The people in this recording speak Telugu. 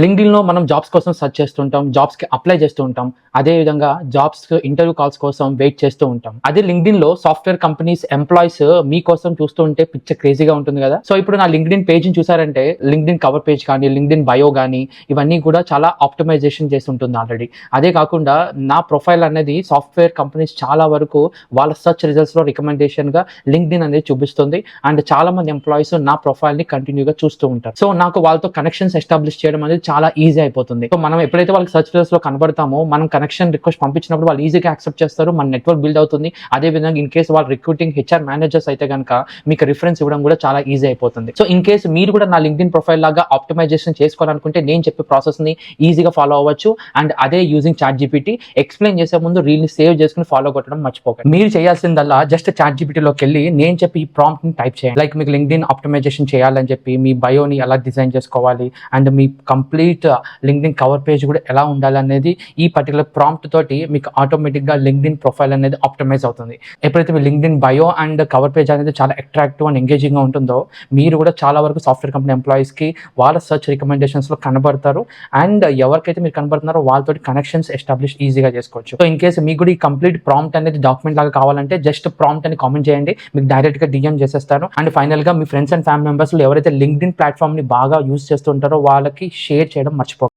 లింక్డ్ఇన్ లో మనం జాబ్స్ కోసం సెర్చ్ చేస్తుంటాం, జాబ్స్ కి అప్లై చేస్తూ ఉంటాం. అదే విధంగా జాబ్స్ ఇంటర్వ్యూ కాల్స్ కోసం వెయిట్ చేస్తూ ఉంటాం. అదే లింక్డ్ఇన్ లో సాఫ్ట్వేర్ కంపెనీస్ ఎంప్లాయీస్ మీకోసం చూస్తూ ఉంటే పిచ్చ క్రేజీగా ఉంటుంది కదా. సో ఇప్పుడు నా లింక్డ్ఇన్ పేజ్ ని చూసారంటే లింక్డ్ఇన్ కవర్ పేజ్ కానీ, లింక్డ్ఇన్ బయో కానీ ఇవన్నీ కూడా చాలా ఆప్టిమైజేషన్ చేసి ఉంటుంది ఆల్రెడీ. అదే కాకుండా నా ప్రొఫైల్ అనేది సాఫ్ట్వేర్ కంపెనీస్ చాలా వరకు వాళ్ళ సెర్చ్ రిజల్ట్స్ లో రికమెండేషన్ గా లింక్డ్ఇన్ అనేది చూపిస్తుంది. అండ్ చాలా మంది ఎంప్లాయీస్ నా ప్రొఫైల్ ని కంటిన్యూగా చూస్తూ ఉంటారు. సో నాకు వాళ్ళతో కనెక్షన్స్ ఎస్టాబ్లిష్ చేయడం అనేది చాలా ఈజీ అయిపోతుంది. సో మనం ఎప్పుడైతే వాళ్ళకి సెర్చ్ రిజల్ట్స్ లో కనబడతామో మనం కనెక్షన్ రిక్వెస్ట్ పంపించినప్పుడు వాళ్ళు ఈజీగా యాక్సెప్ట్ చేస్తారు, మన నెట్వర్క్ బిల్డ్ అవుతుంది. అదే విధంగా ఇన్ కేసు వాళ్ళు రిక్రూటింగ్ హెచ్ఆర్ మేనేజర్స్ అయితే కనుక మీకు రిఫరెన్స్ ఇవ్వడం కూడా చాలా ఈజీ అయిపోతుంది. సో ఇన్ కేసు మీరు కూడా నా లింక్డ్ఇన్ ప్రొఫైల్ లాగా ఆప్టిమైజేషన్ చేసుకోవాలనుకుంటే నేను చెప్పే ప్రాసెస్ ని ఈజీగా ఫాలో అవ్వచ్చు. అండ్ అదే యూజింగ్ చాట్ జీపీటీ ఎక్స్ప్లెయిన్ చేసే ముందు రీల్ ని సేవ్ చేసుకుని ఫాలో కొట్టడం మర్చిపోకండి. మీరు చేయాల్సిందల్లా జస్ట్ చాట్ జీపీటీలోకి వెళ్ళి నేను చెప్పి ఈ ప్రాంప్ట్ ని టైప్ చేయండి. లైక్ మీకు లింక్డ్ఇన్ ఆప్టిమైజేషన్ చేయాలని చెప్పి మీ బయోని ఎలా డిజైన్ చేసుకోవాలి and me complete LinkedIn cover page కూడా ఎలా ఉండాలి అనేది ఈ పర్టికులర్ ప్రాంప్ట్ తోటి మీకు ఆటోమేటిక్ గా లింక్డ్ఇన్ ప్రొఫైల్ అనేది ఆప్టిమైజ్ అవుతుంది. ఎప్పుడైతే మీ LinkedIn bio and cover page అనేది చాలా అట్రాక్టివ్ అండ్ ఎంగేజింగ్ గా ఉంటుందో మీరు కూడా చాలా వరకు సాఫ్ట్వేర్ కంపెనీ ఎంప్లాయీస్ కి వాళ్ళ సెర్చ్ రికమెండేషన్స్ లో కనబడతారు. అండ్ ఎవరికైతే మీరు కనబడుతున్నారో వాళ్ళతో కనెక్షన్స్ ఎస్టాబ్లిష్ ఈజీగా చేసుకోవచ్చు. సో ఇన్ కేసు మీకు కూడా ఈ కంప్లీట్ ప్రాంప్ట్ అనేది డాక్యుమెంట్ లాగా కావాలంటే జస్ట్ ప్రాంప్ట్ అని కామెంట్ చేయండి, మీకు డైరెక్ట్ గా డిఎం చేసేస్తాను. అండ్ ఫైనల్ గా మీ ఫ్రెండ్స్ అండ్ ఫ్యామిలీ మెంబర్స్ ఎవరైతే లింక్డ్ఇన్ ప్లాట్ఫామ్ ని బాగా యూజ్ చేస్తుంటారో వాళ్ళకి షేర్ చేయడం మర్చిపోకండి.